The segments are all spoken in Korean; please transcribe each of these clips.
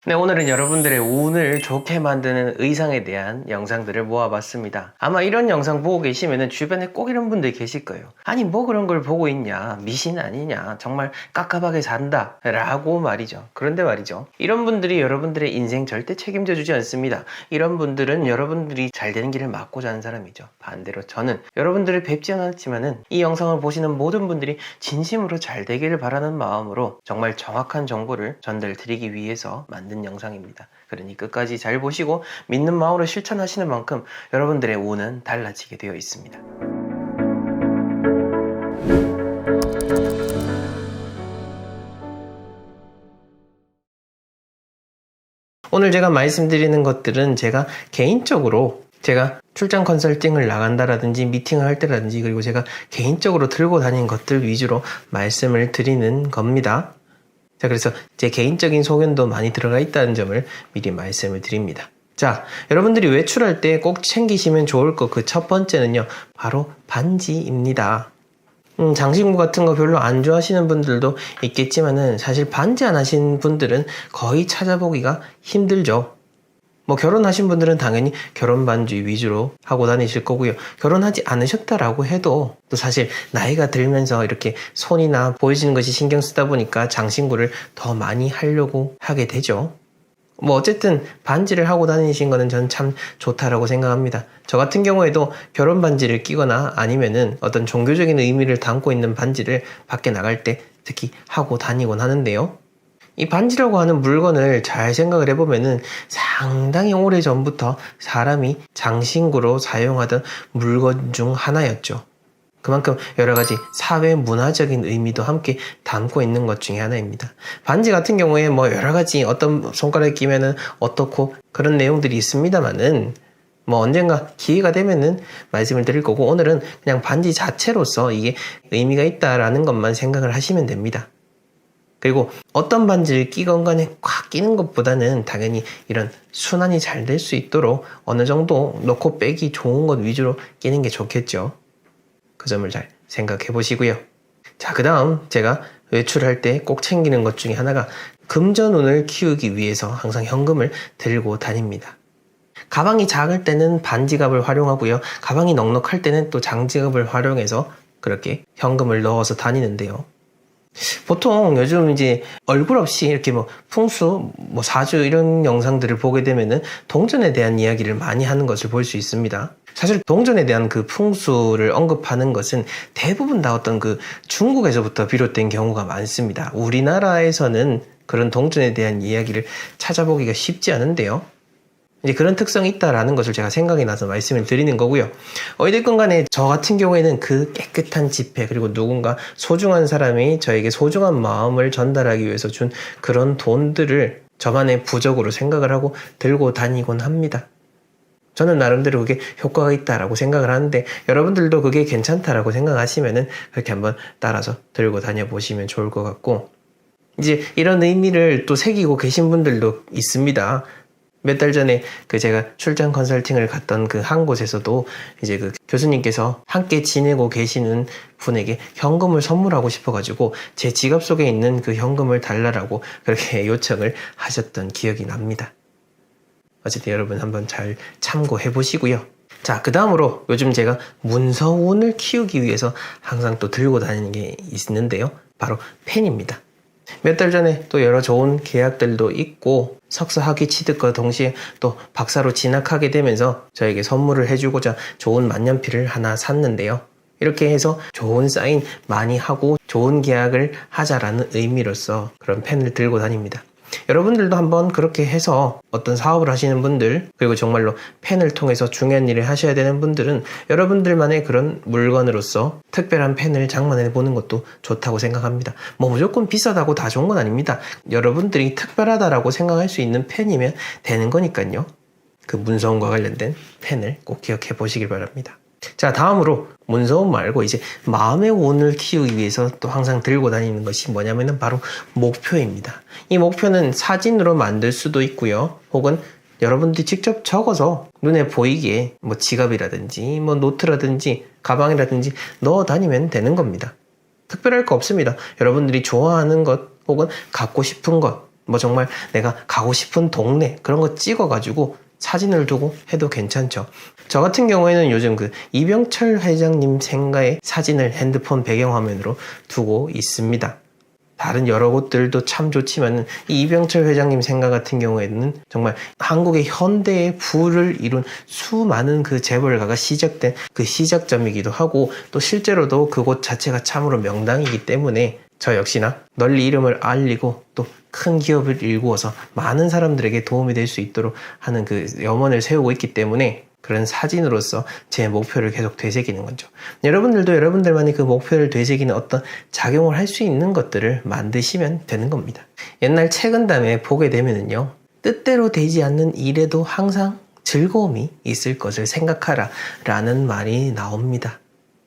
네, 오늘은 여러분들의 운을 좋게 만드는 의상에 대한 영상들을 모아봤습니다. 아마 이런 영상 보고 계시면 주변에 꼭 이런 분들이 계실 거예요. 아니 뭐 그런 걸 보고 있냐, 미신 아니냐, 정말 깝깝하게 산다 라고 말이죠. 그런데 말이죠, 이런 분들이 여러분들의 인생 절대 책임져 주지 않습니다. 이런 분들은 여러분들이 잘 되는 길을 막고자 하는 사람이죠. 반대로 저는 여러분들을 뵙지 않았지만은 이 영상을 보시는 모든 분들이 진심으로 잘 되기를 바라는 마음으로 정말 정확한 정보를 전달 드리기 위해서 만든 영상입니다. 그러니 끝까지 잘 보시고 믿는 마음으로 실천하시는 만큼 여러분들의 운은 달라지게 되어 있습니다. 오늘 제가 말씀드리는 것들은 제가 개인적으로 출장 컨설팅을 나간다라든지 미팅을 할 때라든지 그리고 제가 개인적으로 들고 다니는 것들 위주로 말씀을 드리는 겁니다. 자, 그래서 제 개인적인 소견도 많이 들어가 있다는 점을 미리 말씀을 드립니다. 자, 여러분들이 외출할 때 꼭 챙기시면 좋을 것 그 첫 번째는요, 바로 반지입니다. 장신구 같은 거 별로 안 좋아하시는 분들도 있겠지만은 사실 반지 안 하신 분들은 거의 찾아보기가 힘들죠. 뭐 결혼하신 분들은 당연히 결혼 반지 위주로 하고 다니실 거고요. 결혼하지 않으셨다라고 해도 또 사실 나이가 들면서 이렇게 손이나 보여지는 것이 신경 쓰다 보니까 장신구를 더 많이 하려고 하게 되죠. 뭐 어쨌든 반지를 하고 다니신 거는 전 참 좋다라고 생각합니다. 저 같은 경우에도 결혼 반지를 끼거나 아니면은 어떤 종교적인 의미를 담고 있는 반지를 밖에 나갈 때 특히 하고 다니곤 하는데요. 이 반지라고 하는 물건을 잘 생각을 해보면은 상당히 오래 전부터 사람이 장신구로 사용하던 물건 중 하나였죠. 그만큼 여러 가지 사회 문화적인 의미도 함께 담고 있는 것 중에 하나입니다. 반지 같은 경우에 뭐 여러 가지 어떤 손가락에 끼면은 어떻고 그런 내용들이 있습니다만은 뭐 언젠가 기회가 되면은 말씀을 드릴 거고, 오늘은 그냥 반지 자체로서 이게 의미가 있다라는 것만 생각을 하시면 됩니다. 그리고 어떤 반지를 끼건 간에 꽉 끼는 것보다는 당연히 이런 순환이 잘 될 수 있도록 어느 정도 넣고 빼기 좋은 것 위주로 끼는 게 좋겠죠. 그 점을 잘 생각해 보시고요. 자, 그 다음 제가 외출할 때 꼭 챙기는 것 중에 하나가 금전운을 키우기 위해서 항상 현금을 들고 다닙니다. 가방이 작을 때는 반지갑을 활용하고요. 가방이 넉넉할 때는 또 장지갑을 활용해서 그렇게 현금을 넣어서 다니는데요. 보통 요즘 이제 얼굴 없이 이렇게 뭐 풍수, 뭐 사주 이런 영상들을 보게 되면은 동전에 대한 이야기를 많이 하는 것을 볼 수 있습니다. 사실 동전에 대한 그 풍수를 언급하는 것은 대부분 다 어떤 그 중국에서부터 비롯된 경우가 많습니다. 우리나라에서는 그런 동전에 대한 이야기를 찾아보기가 쉽지 않은데요. 이제 그런 특성이 있다라는 것을 제가 생각이 나서 말씀을 드리는 거고요. 어찌됐건 간에 저 같은 경우에는 그 깨끗한 지폐, 그리고 누군가 소중한 사람이 저에게 소중한 마음을 전달하기 위해서 준 그런 돈들을 저만의 부적으로 생각을 하고 들고 다니곤 합니다. 저는 나름대로 그게 효과가 있다라고 생각을 하는데, 여러분들도 그게 괜찮다라고 생각하시면은 그렇게 한번 따라서 들고 다녀 보시면 좋을 것 같고, 이제 이런 의미를 또 새기고 계신 분들도 있습니다. 몇 달 전에 제가 출장 컨설팅을 갔던 그 한 곳에서도 이제 그 교수님께서 함께 지내고 계시는 분에게 현금을 선물하고 싶어가지고 제 지갑 속에 있는 그 현금을 달라라고 그렇게 요청을 하셨던 기억이 납니다. 어쨌든 여러분 한번 잘 참고해 보시고요. 자, 그 다음으로 요즘 제가 문서운을 키우기 위해서 항상 또 들고 다니는 게 있는데요. 바로 펜입니다. 몇 달 전에 또 여러 좋은 계약들도 있고 석사 학위 취득과 동시에 또 박사로 진학하게 되면서 저에게 선물을 해주고자 좋은 만년필을 하나 샀는데요. 이렇게 해서 좋은 사인 많이 하고 좋은 계약을 하자라는 의미로서 그런 펜을 들고 다닙니다. 여러분들도 한번 그렇게 해서 어떤 사업을 하시는 분들, 그리고 정말로 펜을 통해서 중요한 일을 하셔야 되는 분들은 여러분들만의 그런 물건으로서 특별한 펜을 장만해 보는 것도 좋다고 생각합니다. 뭐 무조건 비싸다고 다 좋은 건 아닙니다. 여러분들이 특별하다라고 생각할 수 있는 펜이면 되는 거니까요. 그 문서운과 관련된 펜을 꼭 기억해 보시길 바랍니다. 자, 다음으로 문서운 말고 이제 마음의 운을 키우기 위해서 또 항상 들고 다니는 것이 뭐냐면은 바로 목표입니다. 이 목표는 사진으로 만들 수도 있고요. 혹은 여러분들이 직접 적어서 눈에 보이게 뭐 지갑이라든지 뭐 노트라든지 가방이라든지 넣어 다니면 되는 겁니다. 특별할 거 없습니다. 여러분들이 좋아하는 것 혹은 갖고 싶은 것, 뭐 정말 내가 가고 싶은 동네 그런 거 찍어가지고 사진을 두고 해도 괜찮죠. 저 같은 경우에는 요즘 그 이병철 회장님 생가의 사진을 핸드폰 배경화면으로 두고 있습니다. 다른 여러 곳들도 참 좋지만 이 이병철 회장님 생가 같은 경우에는 정말 한국의 현대의 부를 이룬 수많은 그 재벌가가 시작된 그 시작점이기도 하고, 또 실제로도 그곳 자체가 참으로 명당이기 때문에 저 역시나 널리 이름을 알리고 또 큰 기업을 일구어서 많은 사람들에게 도움이 될 수 있도록 하는 그 염원을 세우고 있기 때문에 그런 사진으로서 제 목표를 계속 되새기는 거죠. 여러분들도 여러분들만의 그 목표를 되새기는 어떤 작용을 할 수 있는 것들을 만드시면 되는 겁니다. 옛날 책은담에 보게 되면은요, 뜻대로 되지 않는 일에도 항상 즐거움이 있을 것을 생각하라 라는 말이 나옵니다.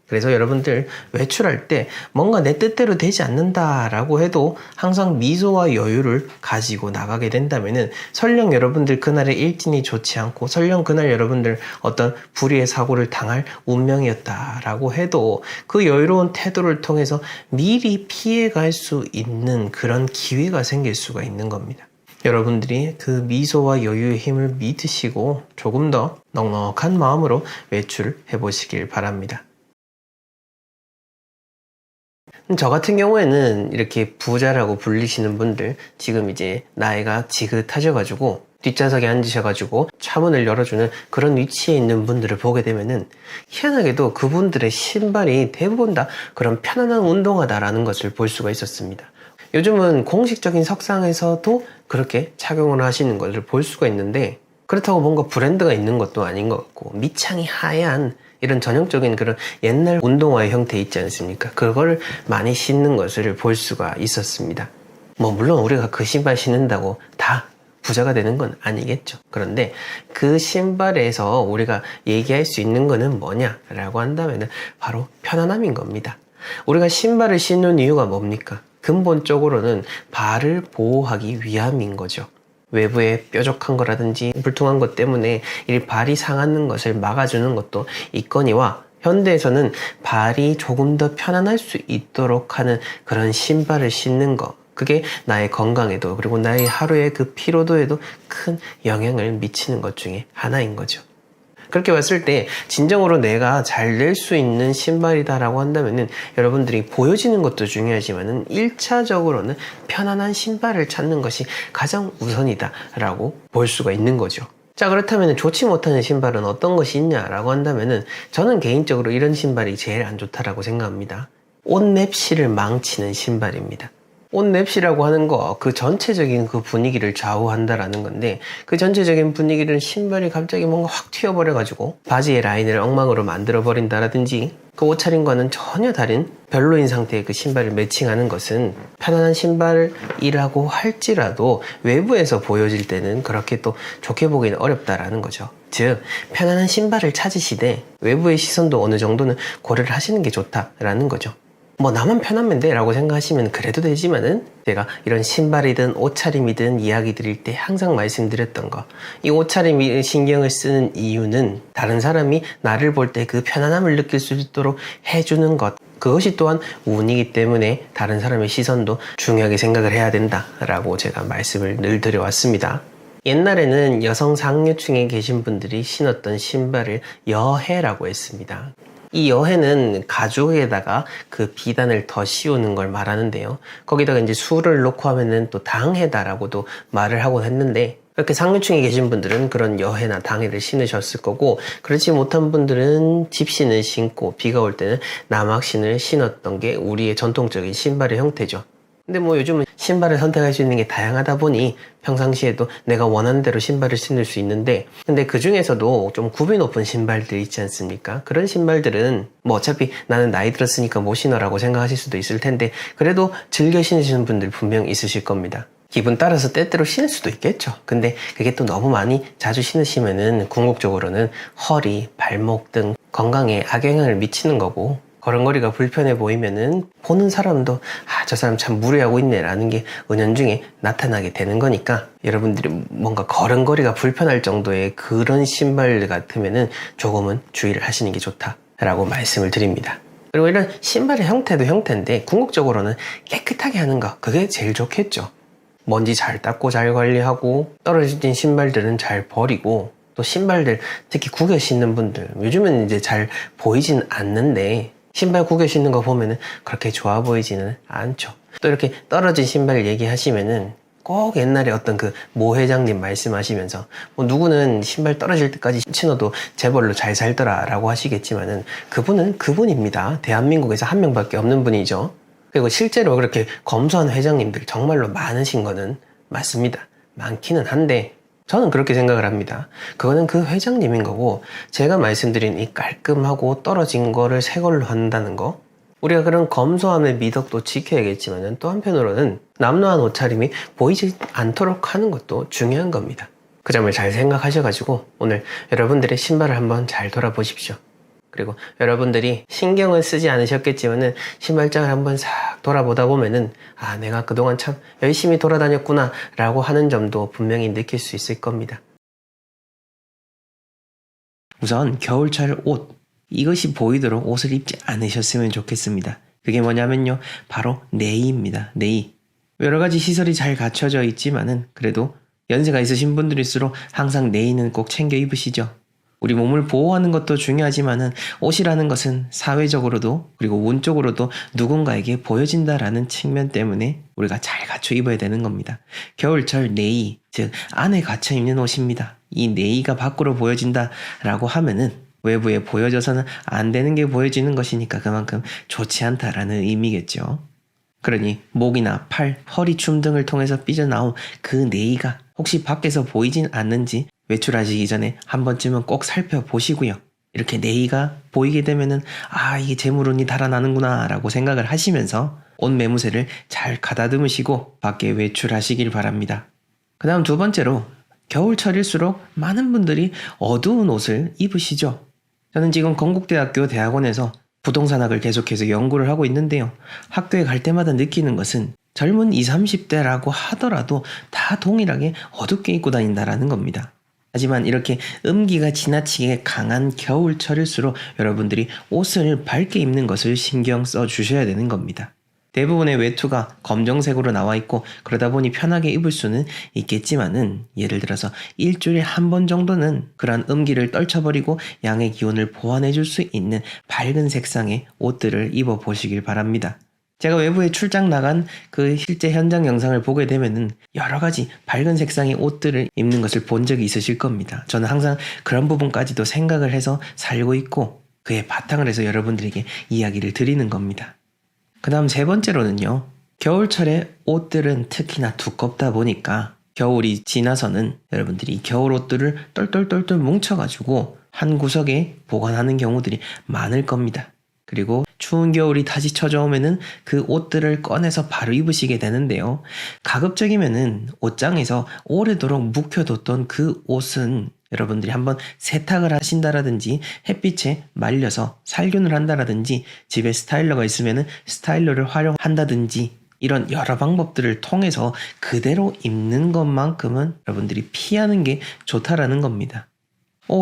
그래서 여러분들 외출할 때 뭔가 내 뜻대로 되지 않는다라고 해도 항상 미소와 여유를 가지고 나가게 된다면은 설령 여러분들 그날의 일진이 좋지 않고 설령 그날 여러분들 어떤 불의의 사고를 당할 운명이었다라고 해도 그 여유로운 태도를 통해서 미리 피해갈 수 있는 그런 기회가 생길 수가 있는 겁니다. 여러분들이 그 미소와 여유의 힘을 믿으시고 조금 더 넉넉한 마음으로 외출을 해보시길 바랍니다. 저 같은 경우에는 이렇게 부자라고 불리시는 분들, 지금 이제 나이가 지긋하셔가지고 뒷좌석에 앉으셔가지고 차문을 열어주는 그런 위치에 있는 분들을 보게 되면은 희한하게도 그분들의 신발이 대부분 다 그런 편안한 운동화다라는 것을 볼 수가 있었습니다. 요즘은 공식적인 석상에서도 그렇게 착용을 하시는 것을 볼 수가 있는데, 그렇다고 뭔가 브랜드가 있는 것도 아닌 것 같고 밑창이 하얀 이런 전형적인 그런 옛날 운동화의 형태 있지 않습니까? 그거를 많이 신는 것을 볼 수가 있었습니다. 뭐 물론 우리가 그 신발 신는다고 다 부자가 되는 건 아니겠죠. 그런데 그 신발에서 우리가 얘기할 수 있는 거는 뭐냐라고 한다면 바로 편안함인 겁니다. 우리가 신발을 신는 이유가 뭡니까? 근본적으로는 발을 보호하기 위함인 거죠. 외부에 뾰족한 거라든지 불퉁한 것 때문에 이 발이 상하는 것을 막아주는 것도 있거니와, 현대에서는 발이 조금 더 편안할 수 있도록 하는 그런 신발을 신는 거, 그게 나의 건강에도 그리고 나의 하루의 그 피로도에도 큰 영향을 미치는 것 중에 하나인 거죠. 그렇게 봤을 때 진정으로 내가 잘 낼 수 있는 신발이다라고 한다면은 여러분들이 보여지는 것도 중요하지만은 1차적으로는 편안한 신발을 찾는 것이 가장 우선이다라고 볼 수가 있는 거죠. 자, 그렇다면 좋지 못하는 신발은 어떤 것이 있냐라고 한다면은 저는 개인적으로 이런 신발이 제일 안 좋다라고 생각합니다. 옷 맵시를 망치는 신발입니다. 옷 맵시라고 하는 거, 그 전체적인 그 분위기를 좌우한다라는 건데, 그 전체적인 분위기를 신발이 갑자기 뭔가 확 튀어버려가지고 바지의 라인을 엉망으로 만들어버린다라든지, 그 옷차림과는 전혀 다른 별로인 상태의 그 신발을 매칭하는 것은 편안한 신발이라고 할지라도 외부에서 보여질 때는 그렇게 또 좋게 보기는 어렵다라는 거죠. 즉, 편안한 신발을 찾으시되 외부의 시선도 어느 정도는 고려를 하시는 게 좋다라는 거죠. 뭐 나만 편하면 돼 라고 생각하시면 그래도 되지만은, 제가 이런 신발이든 옷차림이든 이야기 드릴 때 항상 말씀드렸던 거, 이 옷차림에 신경을 쓰는 이유는 다른 사람이 나를 볼 때 그 편안함을 느낄 수 있도록 해주는 것, 그것이 또한 운이기 때문에 다른 사람의 시선도 중요하게 생각을 해야 된다라고 제가 말씀을 늘 드려왔습니다. 옛날에는 여성 상류층에 계신 분들이 신었던 신발을 여해라고 했습니다. 이 여해는 가죽에다가 그 비단을 더 씌우는 걸 말하는데요. 거기다가 이제 수를 놓고 하면은 또 당해다라고도 말을 하곤 했는데, 이렇게 상류층에 계신 분들은 그런 여해나 당해를 신으셨을 거고, 그렇지 못한 분들은 집신을 신고 비가 올 때는 남학신을 신었던 게 우리의 전통적인 신발의 형태죠. 근데 뭐 요즘은 신발을 선택할 수 있는 게 다양하다 보니 평상시에도 내가 원하는 대로 신발을 신을 수 있는데, 근데 그 중에서도 좀 굽이 높은 신발들 있지 않습니까? 그런 신발들은 뭐 어차피 나는 나이 들었으니까 못 신어라고 생각하실 수도 있을 텐데, 그래도 즐겨 신으시는 분들 분명 있으실 겁니다. 기분 따라서 때때로 신을 수도 있겠죠. 근데 그게 또 너무 많이 자주 신으시면은 궁극적으로는 허리, 발목 등 건강에 악영향을 미치는 거고, 걸음걸이가 불편해 보이면은 보는 사람도 저 사람 참 무리하고 있네 라는 게 은연중에 나타나게 되는 거니까, 여러분들이 뭔가 걸음걸이가 불편할 정도의 그런 신발 같으면은 조금은 주의를 하시는 게 좋다라고 말씀을 드립니다. 그리고 이런 신발의 형태도 형태인데 궁극적으로는 깨끗하게 하는 거, 그게 제일 좋겠죠. 먼지 잘 닦고 잘 관리하고 떨어진 신발들은 잘 버리고 또 신발들 특히 구겨 신는 분들 요즘은 이제 잘 보이진 않는데 신발 구겨 신는 거 보면은 그렇게 좋아 보이지는 않죠. 또 이렇게 떨어진 신발 얘기하시면은 꼭 옛날에 어떤 그 모 회장님 말씀하시면서 뭐 누구는 신발 떨어질 때까지 신어도 재벌로 잘 살더라 라고 하시겠지만은 그분은 그분입니다. 대한민국에서 한 명밖에 없는 분이죠. 그리고 실제로 그렇게 검소한 회장님들 정말로 많으신 거는 맞습니다. 많기는 한데 저는 그렇게 생각을 합니다. 그거는 그 회장님인 거고 제가 말씀드린 이 깔끔하고 떨어진 거를 새 걸로 한다는 거 우리가 그런 검소함의 미덕도 지켜야겠지만 또 한편으로는 남루한 옷차림이 보이지 않도록 하는 것도 중요한 겁니다. 그 점을 잘 생각하셔가지고 오늘 여러분들의 신발을 한번 잘 돌아보십시오. 그리고 여러분들이 신경을 쓰지 않으셨겠지만은 신발장을 한번 싹 돌아보다 보면은 아 내가 그동안 참 열심히 돌아다녔구나 라고 하는 점도 분명히 느낄 수 있을 겁니다. 우선 겨울철 옷 이것이 보이도록 옷을 입지 않으셨으면 좋겠습니다. 그게 뭐냐면요 바로 네이입니다. 네이. 여러 가지 시설이 잘 갖춰져 있지만은 그래도 연세가 있으신 분들일수록 항상 네이는 꼭 챙겨 입으시죠. 우리 몸을 보호하는 것도 중요하지만은 옷이라는 것은 사회적으로도 그리고 운적으로도 누군가에게 보여진다라는 측면 때문에 우리가 잘 갖춰 입어야 되는 겁니다. 겨울철 네이, 즉 안에 갇혀 입는 옷입니다. 이 네이가 밖으로 보여진다라고 하면은 외부에 보여져서는 안 되는 게 보여지는 것이니까 그만큼 좋지 않다라는 의미겠죠. 그러니 목이나 팔, 허리춤 등을 통해서 삐져나온 그 네이가 혹시 밖에서 보이진 않는지 외출하시기 전에 한 번쯤은 꼭 살펴보시고요. 이렇게 네이가 보이게 되면은 아 이게 재물운이 달아나는구나 라고 생각을 하시면서 옷 매무새를 잘 가다듬으시고 밖에 외출하시길 바랍니다. 그 다음 두 번째로 겨울철일수록 많은 분들이 어두운 옷을 입으시죠. 저는 지금 건국대학교 대학원에서 부동산학을 계속해서 연구를 하고 있는데요. 학교에 갈 때마다 느끼는 것은 젊은 20, 30대라고 하더라도 다 동일하게 어둡게 입고 다닌다라는 겁니다. 하지만 이렇게 음기가 지나치게 강한 겨울철일수록 여러분들이 옷을 밝게 입는 것을 신경 써 주셔야 되는 겁니다. 대부분의 외투가 검정색으로 나와 있고 그러다 보니 편하게 입을 수는 있겠지만은 예를 들어서 일주일에 한 번 정도는 그런 음기를 떨쳐버리고 양의 기온을 보완해 줄 수 있는 밝은 색상의 옷들을 입어 보시길 바랍니다. 제가 외부에 출장 나간 그 실제 현장 영상을 보게 되면은 여러 가지 밝은 색상의 옷들을 입는 것을 본 적이 있으실 겁니다. 저는 항상 그런 부분까지도 생각을 해서 살고 있고 그에 바탕을 해서 여러분들에게 이야기를 드리는 겁니다. 그 다음 세 번째로는요. 겨울철에 옷들은 특히나 두껍다 보니까 겨울이 지나서는 여러분들이 겨울 옷들을 똘똘똘똘 뭉쳐가지고 한 구석에 보관하는 경우들이 많을 겁니다. 그리고 추운 겨울이 다시 찾아오면은 그 옷들을 꺼내서 바로 입으시게 되는데요. 가급적이면은 옷장에서 오래도록 묵혀뒀던 그 옷은 여러분들이 한번 세탁을 하신다라든지 햇빛에 말려서 살균을 한다라든지 집에 스타일러가 있으면은 스타일러를 활용한다든지 이런 여러 방법들을 통해서 그대로 입는 것만큼은 여러분들이 피하는 게 좋다라는 겁니다.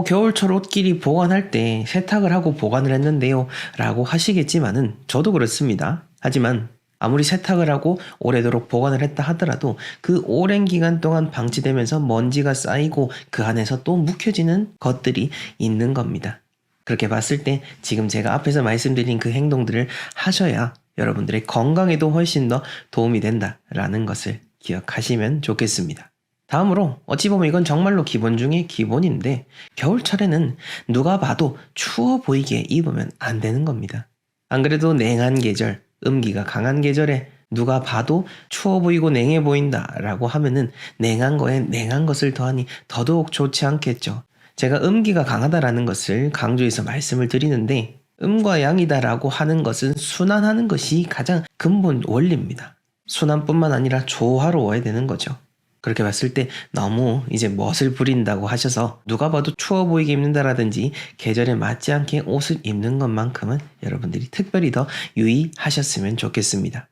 겨울철 옷끼리 보관할 때 세탁을 하고 보관을 했는데요 라고 하시겠지만은 저도 그렇습니다. 하지만 아무리 세탁을 하고 오래도록 보관을 했다 하더라도 그 오랜 기간 동안 방치되면서 먼지가 쌓이고 그 안에서 또 묵혀지는 것들이 있는 겁니다. 그렇게 봤을 때 지금 제가 앞에서 말씀드린 그 행동들을 하셔야 여러분들의 건강에도 훨씬 더 도움이 된다라는 것을 기억하시면 좋겠습니다. 다음으로 어찌 보면 이건 정말로 기본 중에 기본인데 겨울철에는 누가 봐도 추워 보이게 입으면 안 되는 겁니다. 안 그래도 냉한 계절, 음기가 강한 계절에 누가 봐도 추워 보이고 냉해 보인다 라고 하면은 냉한 거에 냉한 것을 더하니 더더욱 좋지 않겠죠. 제가 음기가 강하다라는 것을 강조해서 말씀을 드리는데 음과 양이다라고 하는 것은 순환하는 것이 가장 근본 원리입니다. 순환뿐만 아니라 조화로워야 되는 거죠. 그렇게 봤을 때 너무 이제 멋을 부린다고 하셔서 누가 봐도 추워 보이게 입는다라든지 계절에 맞지 않게 옷을 입는 것만큼은 여러분들이 특별히 더 유의하셨으면 좋겠습니다.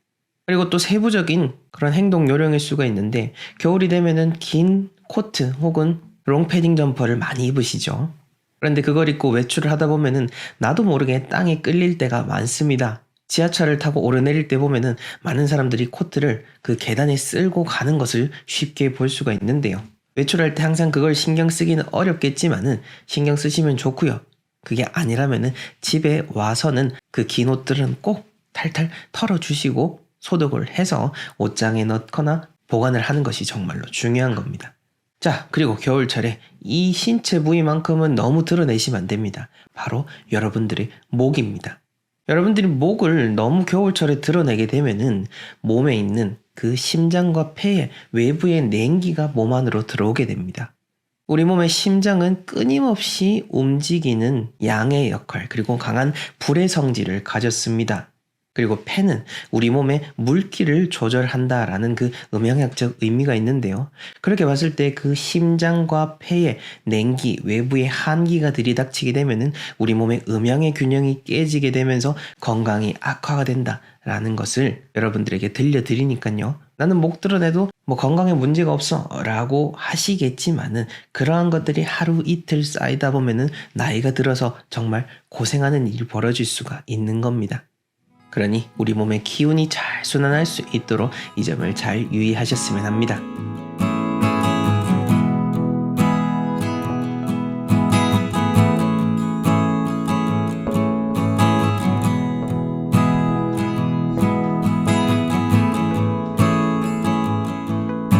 그리고 또 세부적인 그런 행동 요령일 수가 있는데 겨울이 되면은 긴 코트 혹은 롱패딩 점퍼를 많이 입으시죠. 그런데 그걸 입고 외출을 하다 보면은 나도 모르게 땅에 끌릴 때가 많습니다. 지하철을 타고 오르내릴 때 보면은 많은 사람들이 코트를 그 계단에 쓸고 가는 것을 쉽게 볼 수가 있는데요. 외출할 때 항상 그걸 신경 쓰기는 어렵겠지만은 신경 쓰시면 좋고요. 그게 아니라면은 집에 와서는 그 긴 옷들은 꼭 탈탈 털어주시고 소독을 해서 옷장에 넣거나 보관을 하는 것이 정말로 중요한 겁니다. 자, 그리고 겨울철에 이 신체 부위만큼은 너무 드러내시면 안 됩니다. 바로 여러분들의 목입니다. 여러분들이 목을 너무 겨울철에 드러내게 되면은 몸에 있는 그 심장과 폐의 외부의 냉기가 몸 안으로 들어오게 됩니다. 우리 몸의 심장은 끊임없이 움직이는 양의 역할, 그리고 강한 불의 성질을 가졌습니다. 그리고 폐는 우리 몸의 물기를 조절한다라는 그 음영학적 의미가 있는데요. 그렇게 봤을 때 그 심장과 폐의 냉기, 외부의 한기가 들이닥치게 되면은 우리 몸의 음양의 균형이 깨지게 되면서 건강이 악화가 된다라는 것을 여러분들에게 들려드리니까요. 나는 목 드러내도 뭐 건강에 문제가 없어 라고 하시겠지만은 그러한 것들이 하루 이틀 쌓이다 보면은 나이가 들어서 정말 고생하는 일이 벌어질 수가 있는 겁니다. 그러니 우리 몸의 기운이 잘 순환할 수 있도록 이 점을 잘 유의하셨으면 합니다.